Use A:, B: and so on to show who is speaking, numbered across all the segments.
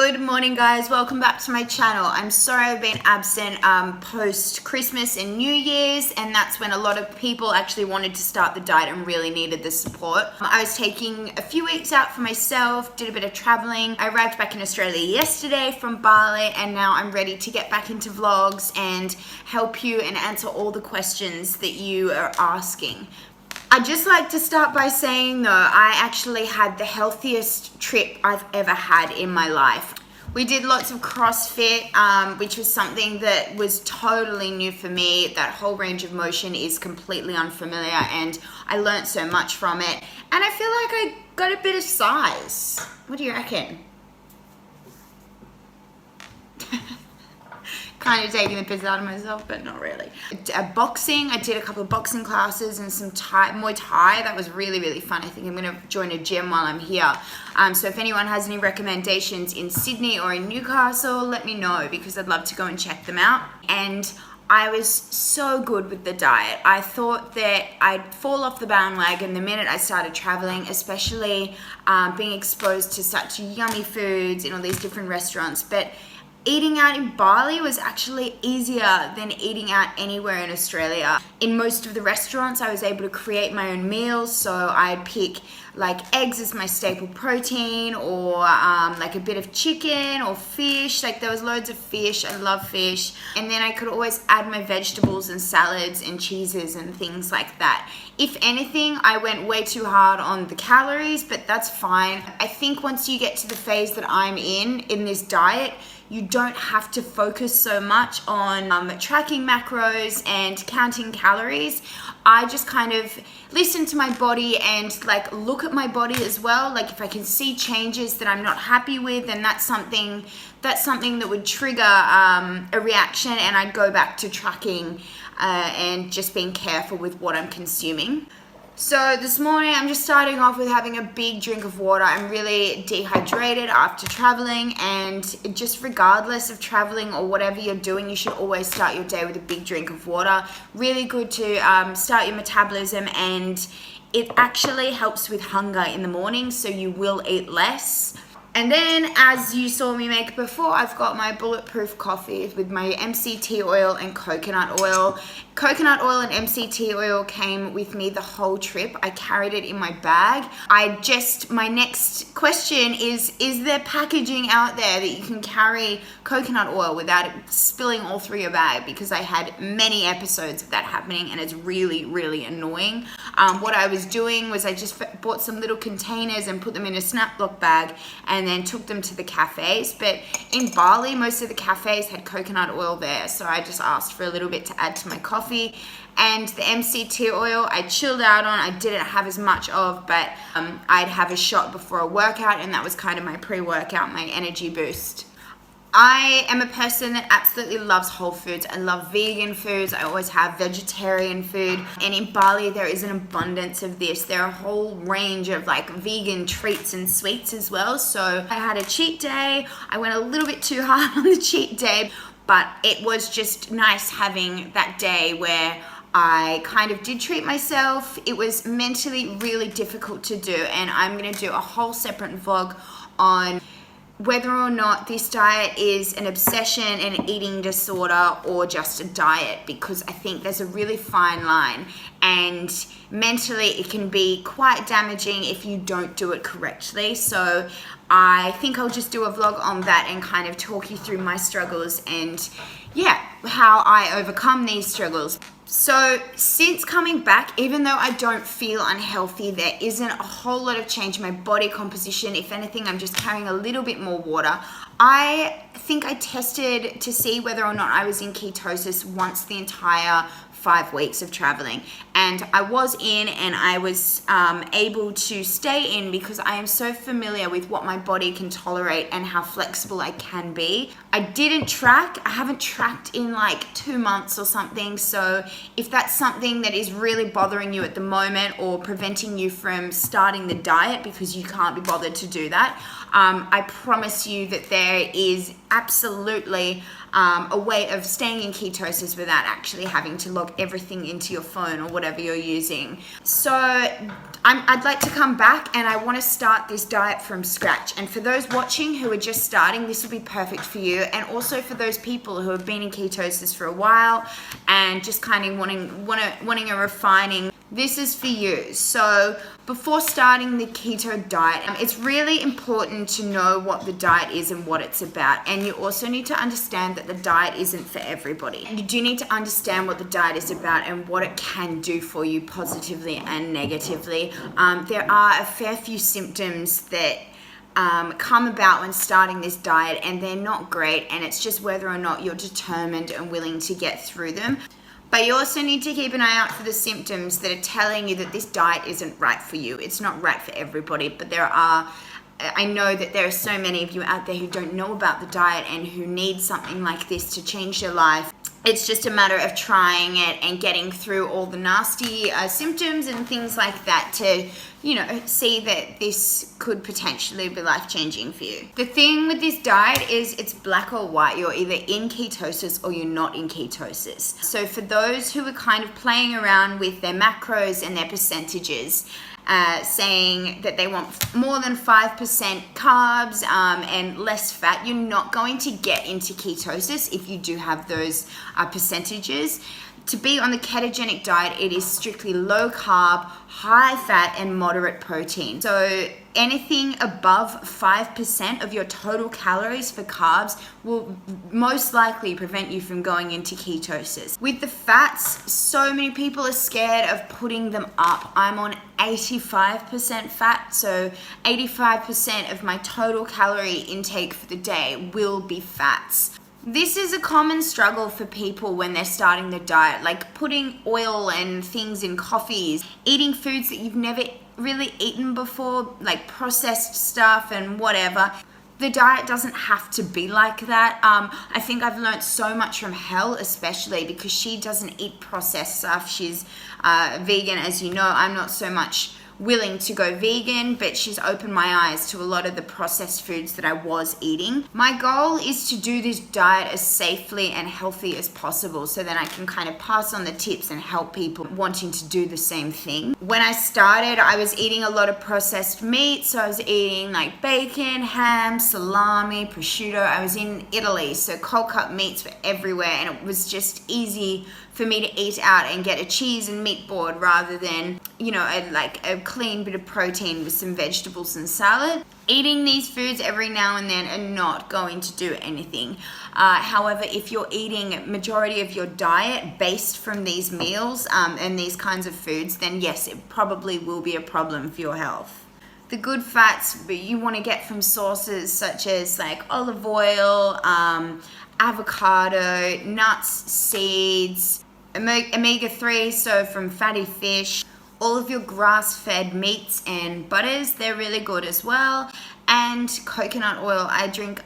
A: Good morning, guys. Welcome back to my channel. I'm sorry I've been absent post Christmas and New Year's, and that's when a lot of people actually wanted to start the diet and really needed the support. I was taking a few weeks out for myself, did a bit of traveling. I arrived back in Australia yesterday from Bali, and now I'm ready to get back into vlogs and help you and answer all the questions that you are asking. I'd just like to start by saying though, I actually had the healthiest trip I've ever had in my life. We did lots of CrossFit, which was something that was totally new for me. That whole range of motion is completely unfamiliar, and I learned so much from it. And I feel like I got a bit of size. What do you reckon? Kind of taking the piss out of myself, but not really. Boxing, I did a couple of boxing classes and some Muay Thai. That was really, really fun. I think I'm going to join a gym while I'm here. So if anyone has any recommendations in Sydney or in Newcastle, let me know, because I'd love to go and check them out. And I was so good with the diet. I thought that I'd fall off the bandwagon the minute I started traveling, especially being exposed to such yummy foods in all these different restaurants. But eating out in Bali was actually easier than eating out anywhere in Australia. In most of the restaurants, I was able to create my own meals, so I'd pick like eggs as my staple protein, or like a bit of chicken or fish. Like there was loads of fish. I love fish. And then I could always add my vegetables and salads and cheeses and things like that. If anything, I went way too hard on the calories, but that's fine. I think once you get to the phase that I'm in this diet, you don't have to focus so much on tracking macros and counting calories. I just kind of listen to my body and like look at my body as well. Like if I can see changes that I'm not happy with, then that's something that would trigger a reaction, and I'd go back to tracking and just being careful with what I'm consuming. So this morning I'm just starting off with having a big drink of water. I'm really dehydrated after traveling, and just regardless of traveling or whatever you're doing, you should always start your day with a big drink of water. Really good to start your metabolism, and it actually helps with hunger in the morning, so you will eat less. And then, as you saw me make before, I've got my bulletproof coffee with my MCT oil and coconut oil. Coconut oil and MCT oil came with me the whole trip. I carried it in my bag. My next question is there packaging out there that you can carry coconut oil without it spilling all through your bag? Because I had many episodes of that happening, and it's really, really annoying. What I was doing was I just bought some little containers and put them in a Snaplock bag, and then took them to the cafes. But in Bali, most of the cafes had coconut oil there, so I just asked for a little bit to add to my coffee. And the MCT oil I chilled out on. I didn't have as much of, but I'd have a shot before a workout, and that was kind of my pre-workout, my energy boost. I am a person that absolutely loves whole foods. I love vegan foods. I always have vegetarian food. And in Bali, there is an abundance of this. There are a whole range of like vegan treats and sweets as well. So I had a cheat day. I went a little bit too hard on the cheat day, but it was just nice having that day where I kind of did treat myself. It was mentally really difficult to do, and I'm going to do a whole separate vlog on whether or not this diet is an obsession, an eating disorder, or just a diet, because I think there's a really fine line, and mentally it can be quite damaging if you don't do it correctly. So I think I'll just do a vlog on that and kind of talk you through my struggles and how I overcome these struggles. So since coming back, even though I don't feel unhealthy, there isn't a whole lot of change in my body composition. If anything, I'm just carrying a little bit more water. I think I tested to see whether or not I was in ketosis once the entire 5 weeks of traveling, and I was in, and I was able to stay in because I am so familiar with what my body can tolerate and how flexible I can be. I didn't track. I haven't tracked in like 2 months or something, so if that's something that is really bothering you at the moment or preventing you from starting the diet because you can't be bothered to do that, I promise you that there is absolutely a way of staying in ketosis without actually having to log everything into your phone or whatever you're using. So I'd like to come back and I want to start this diet from scratch. And for those watching who are just starting, this will be perfect for you. And also for those people who have been in ketosis for a while and just kind of wanting a refining, this is for you. So before starting the keto diet, it's really important to know what the diet is and what it's about. And you also need to understand that the diet isn't for everybody. You do need to understand what the diet is about and what it can do for you positively and negatively. There are a fair few symptoms that come about when starting this diet, and they're not great, and it's just whether or not you're determined and willing to get through them. But you also need to keep an eye out for the symptoms that are telling you that this diet isn't right for you. It's not right for everybody, but I know that there are so many of you out there who don't know about the diet and who need something like this to change their life. It's just a matter of trying it and getting through all the nasty symptoms and things like that to, see that this could potentially be life-changing for you. The thing with this diet is it's black or white. You're either in ketosis or you're not in ketosis. So for those who are kind of playing around with their macros and their percentages, saying that they want more than 5% carbs and less fat, you're not going to get into ketosis if you do have those percentages. To be on the ketogenic diet, it is strictly low carb, high fat, and moderate protein. So anything above 5% of your total calories for carbs will most likely prevent you from going into ketosis. With the fats, so many people are scared of putting them up. I'm on 85% fat, so 85% of my total calorie intake for the day will be fats. This is a common struggle for people when they're starting the diet, like putting oil and things in coffees, eating foods that you've never really eaten before, like processed stuff and whatever. The diet doesn't have to be like that. I think I've learned so much from Hel, especially because she doesn't eat processed stuff. She's vegan, as you know. I'm not so much willing to go vegan, but she's opened my eyes to a lot of the processed foods that I was eating. My goal is to do this diet as safely and healthy as possible so that I can kind of pass on the tips and help people wanting to do the same thing. When I started, I was eating a lot of processed meat, so I was eating like bacon, ham, salami, prosciutto. I was in Italy, so cold cut meats were everywhere, and it was just easy for me to eat out and get a cheese and meat board rather than, a clean bit of protein with some vegetables and salad. Eating these foods every now and then are not going to do anything. However, if you're eating majority of your diet based from these meals and these kinds of foods, then yes, it probably will be a problem for your health. The good fats you want to get from sources such as like olive oil, avocado, nuts, seeds, omega-3, so from fatty fish, all of your grass-fed meats and butters, they're really good as well, and coconut oil. I drink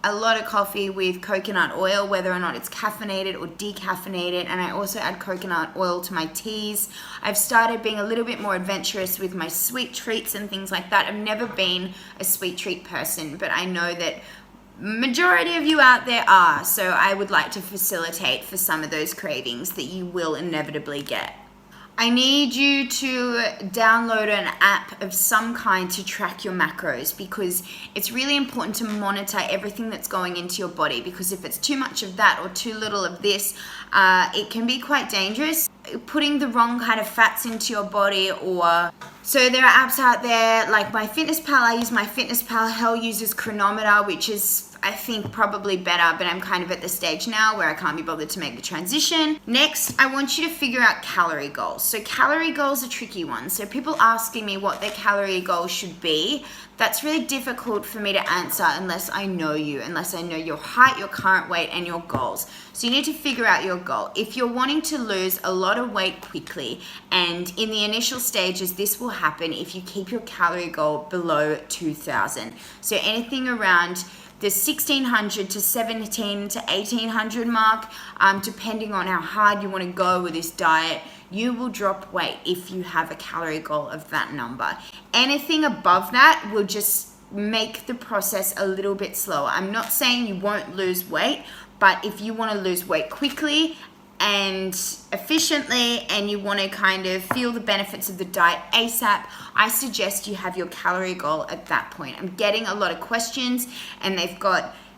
A: a lot of coffee with coconut oil, whether or not it's caffeinated or decaffeinated, and I also add coconut oil to my teas. I've started being a little bit more adventurous with my sweet treats and things like that. I've never been a sweet treat person, but I know that majority of you out there are, so I would like to facilitate for some of those cravings that you will inevitably get. I need you to download an app of some kind to track your macros, because it's really important to monitor everything that's going into your body, because if it's too much of that or too little of this, it can be quite dangerous. Putting the wrong kind of fats into your body, so there are apps out there like MyFitnessPal. I use MyFitnessPal. Hel uses Chronometer, which is, I think, probably better, but I'm kind of at the stage now where I can't be bothered to make the transition. Next, I want you to figure out calorie goals. So calorie goals are tricky ones. So people asking me what their calorie goal should be, that's really difficult for me to answer unless I know you, unless I know your height, your current weight, and your goals. So you need to figure out your goal. If you're wanting to lose a lot of weight quickly, and in the initial stages, this will happen if you keep your calorie goal below 2,000. So anything around the 1,600 to 1,700 to 1,800 mark, depending on how hard you want to go with this diet, you will drop weight if you have a calorie goal of that number. Anything above that will just make the process a little bit slower. I'm not saying you won't lose weight, But if you want to lose weight quickly and efficiently, and you want to kind of feel the benefits of the diet ASAP, I suggest you have your calorie goal at that point. I'm getting a lot of questions, and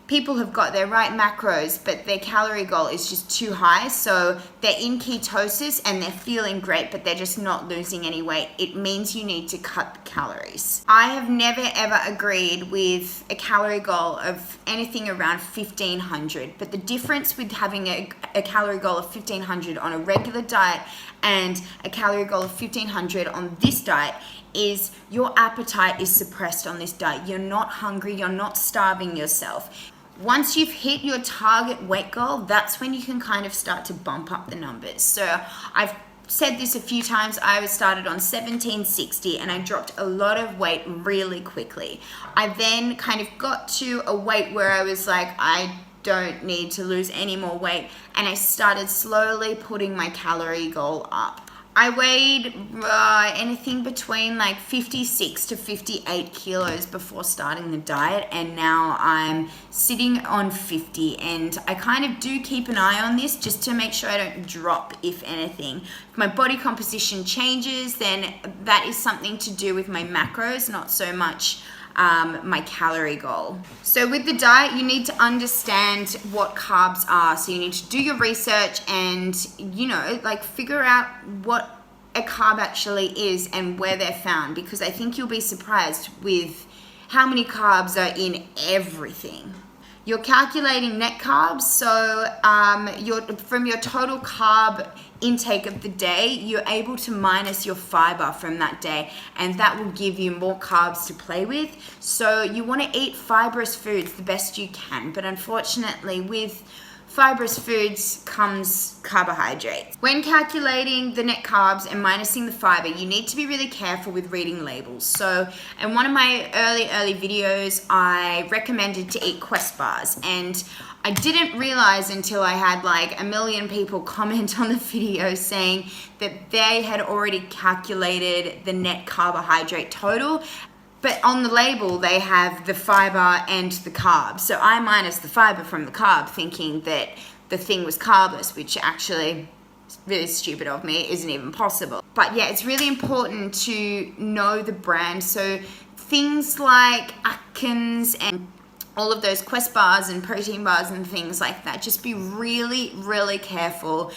A: people have got their right macros, but their calorie goal is just too high. So they're in ketosis and they're feeling great, but they're just not losing any weight. It means you need to cut the calories. I have never ever agreed with a calorie goal of anything around 1500, but the difference with having a calorie goal of 1500 on a regular diet and a calorie goal of 1500 on this diet is your appetite is suppressed on this diet. You're not hungry, you're not starving yourself. Once you've hit your target weight goal, that's when you can kind of start to bump up the numbers. So I've said this a few times. I was started on 1760 and I dropped a lot of weight really quickly. I then kind of got to a weight where I was like, I don't need to lose any more weight, and I started slowly putting my calorie goal up. I weighed anything between like 56 to 58 kilos before starting the diet, and now I'm sitting on 50, and I kind of do keep an eye on this just to make sure I don't drop, if anything. If my body composition changes, then that is something to do with my macros, not so much my calorie goal. So with the diet, you need to understand what carbs are. So you need to do your research and, figure out what a carb actually is and where they're found, because I think you'll be surprised with how many carbs are in everything. You're calculating net carbs, so from your total carb intake of the day, you're able to minus your fiber from that day, and that will give you more carbs to play with. So you want to eat fibrous foods the best you can, but unfortunately with fibrous foods comes carbohydrates. When calculating the net carbs and minusing the fiber, you need to be really careful with reading labels. So in one of my early videos, I recommended to eat Quest bars, and I didn't realize until I had like 1 million people comment on the video saying that they had already calculated the net carbohydrate total. But on the label, they have the fiber and the carbs. So I minus the fiber from the carb, thinking that the thing was carbless, which actually is really stupid of me, isn't even possible. But yeah, it's really important to know the brand. So things like Atkins and all of those Quest bars and protein bars and things like that, just be really, really careful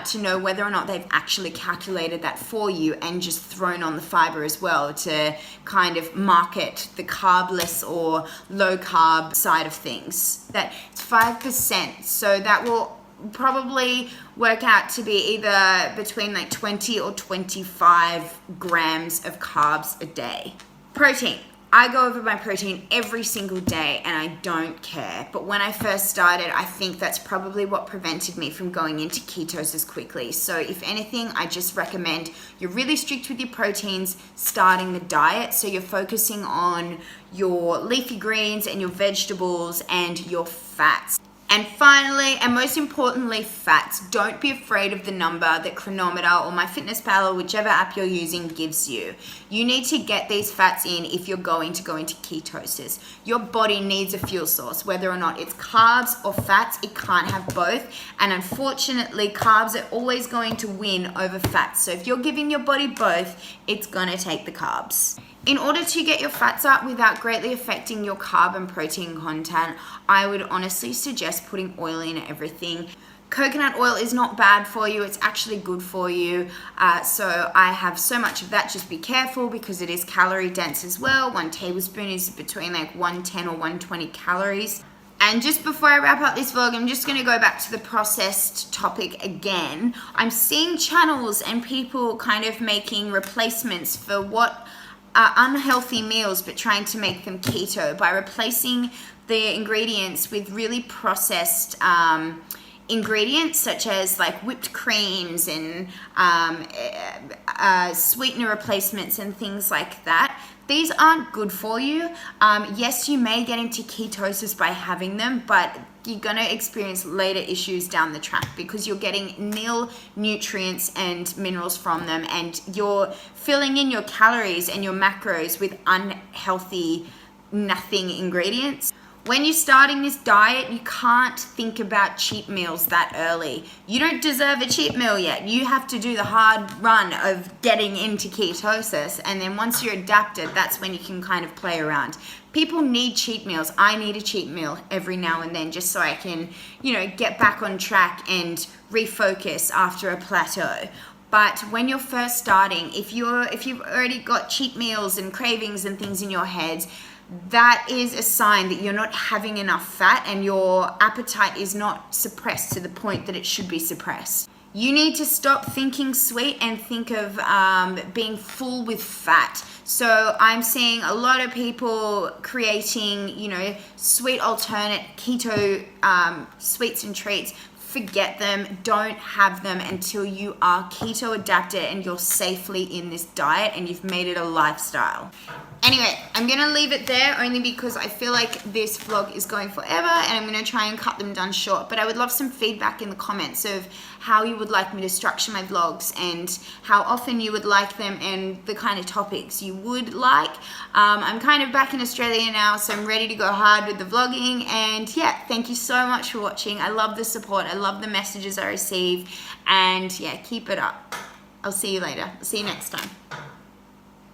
A: to know whether or not they've actually calculated that for you and just thrown on the fiber as well to kind of market the carbless or low carb side of things. That it's 5%, so that will probably work out to be either between like 20 or 25 grams of carbs a day. Protein. I go over my protein every single day and I don't care. But when I first started, I think that's probably what prevented me from going into ketosis quickly. So if anything, I just recommend you're really strict with your proteins starting the diet. So you're focusing on your leafy greens and your vegetables and your fats. And finally, and most importantly, fats. Don't be afraid of the number that Chronometer or MyFitnessPal or whichever app you're using gives you. You need to get these fats in if you're going to go into ketosis. Your body needs a fuel source, whether or not it's carbs or fats. It can't have both. And unfortunately, carbs are always going to win over fats. So if you're giving your body both, it's going to take the carbs. In order to get your fats up without greatly affecting your carb and protein content, I would honestly suggest putting oil in everything. Coconut oil is not bad for you, it's actually good for you. So I have so much of that. Just be careful because it is calorie dense as well. 1 tablespoon is between like 110 or 120 calories. And just before I wrap up this vlog, I'm just going to go back to the processed topic again. I'm seeing channels and people kind of making replacements for what unhealthy meals, but trying to make them keto by replacing the ingredients with really processed ingredients such as like whipped creams and sweetener replacements and things like that. These aren't good for you. Yes, you may get into ketosis by having them, but you're going to experience later issues down the track because you're getting nil nutrients and minerals from them, and you're filling in your calories and your macros with unhealthy, nothing ingredients. When you're starting this diet, you can't think about cheat meals that early. You don't deserve a cheat meal yet. You have to do the hard run of getting into ketosis, and then once you're adapted, that's when you can kind of play around. People need cheat meals. I need a cheat meal every now and then just so I can, get back on track and refocus after a plateau. But when you're first starting, if you've already got cheat meals and cravings and things in your head, that is a sign that you're not having enough fat and your appetite is not suppressed to the point that it should be suppressed. You need to stop thinking sweet and think of being full with fat. So I'm seeing a lot of people creating, sweet alternate keto sweets and treats. Forget them. Don't have them until you are keto adapted and you're safely in this diet and you've made it a lifestyle. Anyway, I'm going to leave it there only because I feel like this vlog is going forever and I'm going to try and cut them down short. But I would love some feedback in the comments of how you would like me to structure my vlogs and how often you would like them and the kind of topics you would like. I'm kind of back in Australia now, so I'm ready to go hard with the vlogging. And yeah, thank you so much for watching. I love the support. I love the messages I receive. And yeah, keep it up. I'll see you later. I'll see you next time.